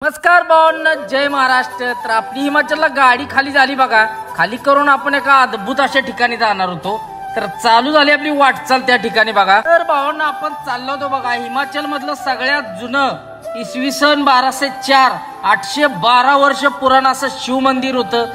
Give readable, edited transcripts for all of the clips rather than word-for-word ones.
नमस्कार भावांनो, जय महाराष्ट्र। तर आपली हिमाचलला गाडी खाली झाली बघा। खाली करून आपण एका अद्भुत अशा ठिकाणी जाणार होतो। तर चालू झाली आपली वाटचाल त्या ठिकाणी बघा। तर भावांनो, आपण चाललो होतो बघा हिमाचल मधलं सगळ्यात जुनं इसवी सन 1204 812 वर्ष पुराण असं शिव मंदिर होतं,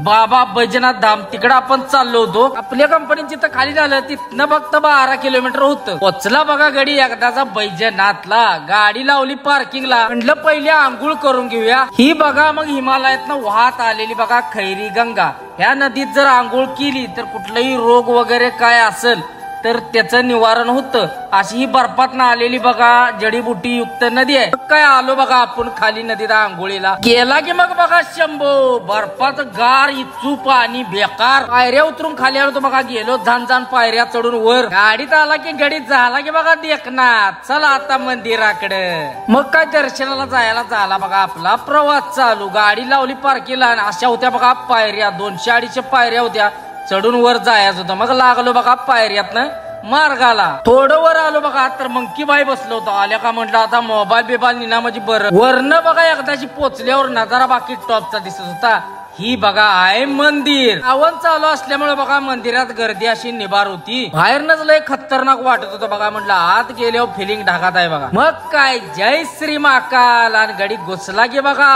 बाबा बैजनाथ धाम। तिकडे आपण चाललो होतो। आपल्या कंपनीची तर खाली झालं, तिथनं फक्त 12 किलोमीटर होतं। पोचला बघा गडी एकदाचा बैजनाथला। गाडी लावली पार्किंगला। म्हटलं पहिले आंघोळ करून घेऊया। ही बघा मग हिमालयातनं वाहत आलेली बघा खैरी गंगा। ह्या नदीत जर आंघोळ केली तर कुठलाही रोग वगैरे काय असेल तर त्याचं निवारण होतं। अशी ही बर्फात आलेली बघा जडीबुटी युक्त नदी आहे। काय आलो बघा आपण खाली नदीत आंघोळीला गेला की मग बघा शंभो बर्फात गार इचू पाणी बेकार। पायऱ्या उतरून खाली आलो बघा, गेलो झान पायऱ्या चढून वर। गाडीत आला की गडीत झाला की बघा देखना चला आता मंदिराकडे। मग काय दर्शनाला जायला झाला बघा आपला प्रवास चालू। गाडी लावली पार्किंगला। अशा होत्या बघा पायऱ्या, 200-250 पायऱ्या होत्या। चढून वर जायचं होतं। मग लागलो बघा पायऱ्यातनं मार्गाला। थोडं वर आलो बघा तर मंकी बाई बसलो होतो। आल्या का म्हटलं आता मोबाईल बिबाईल निना म्हणजे बरं। वरनं बघा एकदाची पोचल्यावर नजारा बाकी टॉपचा दिसत होता। ही बघा आहे मंदिर। श्रावण चालू असल्यामुळे बघा मंदिरात गर्दी अशी निबार होती। बाहेरनच लय खतरनाक वाटत होतं बघा। म्हटलं आत गेल्यावर फिलिंग ढाकात आहे बघा। मग काय जय श्री महाकाल आणि गडी घुसला की बघा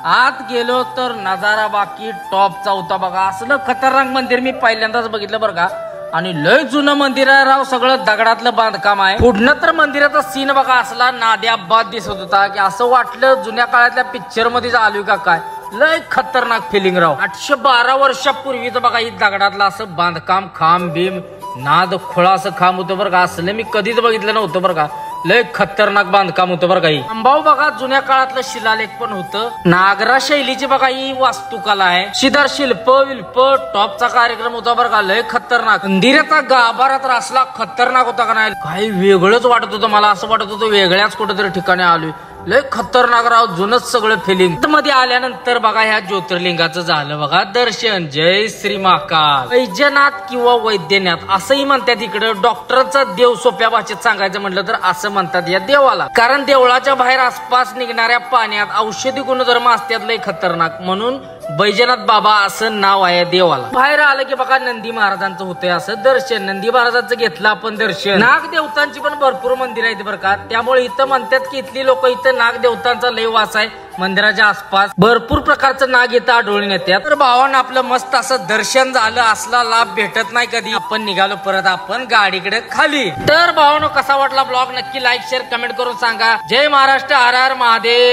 आत गेलो तर नजारा बाकी टॉपचा होता बघा। असलं खतरनाक मंदिर मी पहिल्यांदाच बघितलं बरं का। आणि लय जुनं मंदिर आहे राव, सगळं दगडातलं बांधकाम आहे। पुढनं तर मंदिराचा सीन बघा असला नाद्याबाद दिसत होता की असं वाटलं जुन्या काळातल्या पिक्चर मध्ये आलोय का काय। लय खतरनाक फिलिंग राव। 812 वर्षापूर्वीच बघा ही दगडातलं असं बांधकाम, खांब भीम नाद खोळा असं खांब होतं बरं का। असलं मी कधीच बघितलं नव्हतं बरं का। लय खतरनाक बांधकाम होतं बरं काही। अंबाव बघा जुन्या काळातलं शिलालेख पण होतं। नागरा शैलीची बघा ही वास्तुकला आहे। शिदार शिल्प विल्प टॉपचा कार्यक्रम होता बरं का। लय खतरनाक मंदिराचा गाभारा तर असला खतरनाक होता का नाही, काही वेगळंच वाटत होतं मला। असं वाटत होतं वेगळ्याच कुठेतरी ठिकाणी आलोय। लय खतरनाक राव, जुनच सगळं फिलिंग। मध्ये आल्यानंतर बघा ह्या ज्योतिर्लिंगाचं झालं बघा दर्शन। जय श्री महाकाल। बैजनाथ किंवा वैद्यनाथ असंही म्हणतात इकडे। डॉक्टरचा देव सोप्या भाषेत सांगायचं म्हटलं तर असं म्हणतात या देवाला। कारण देवळाच्या बाहेर आसपास निघणाऱ्या पाण्यात औषधी गुणधर्म असतात लय खतरनाक, म्हणून बैजनाथ बाबा असं नाव आहे देवाला। बाहेर आलं की बघा नंदी महाराजांचं होतंय असं दर्शन। नंदी महाराजांचं घेतलं आपण दर्शन। नाग देवतांची पण भरपूर मंदिर आहेत बरं का। त्यामुळे इथं म्हणतात की इथली लोक इथं नाग देवतांचा लय वास आहे। मंदिराच्या आसपास भरपूर प्रकारचं नाग इथं आढळून येतात। तर भावानं आपलं मस्त असं दर्शन झालं। असला लाभ भेटत नाही कधी। आपण निघालो परत आपण गाडीकडे खाली। तर भावानो कसा वाटला ब्लॉग नक्की लाईक शेअर कमेंट करून सांगा। जय महाराष्ट्र, हर हर महादेव।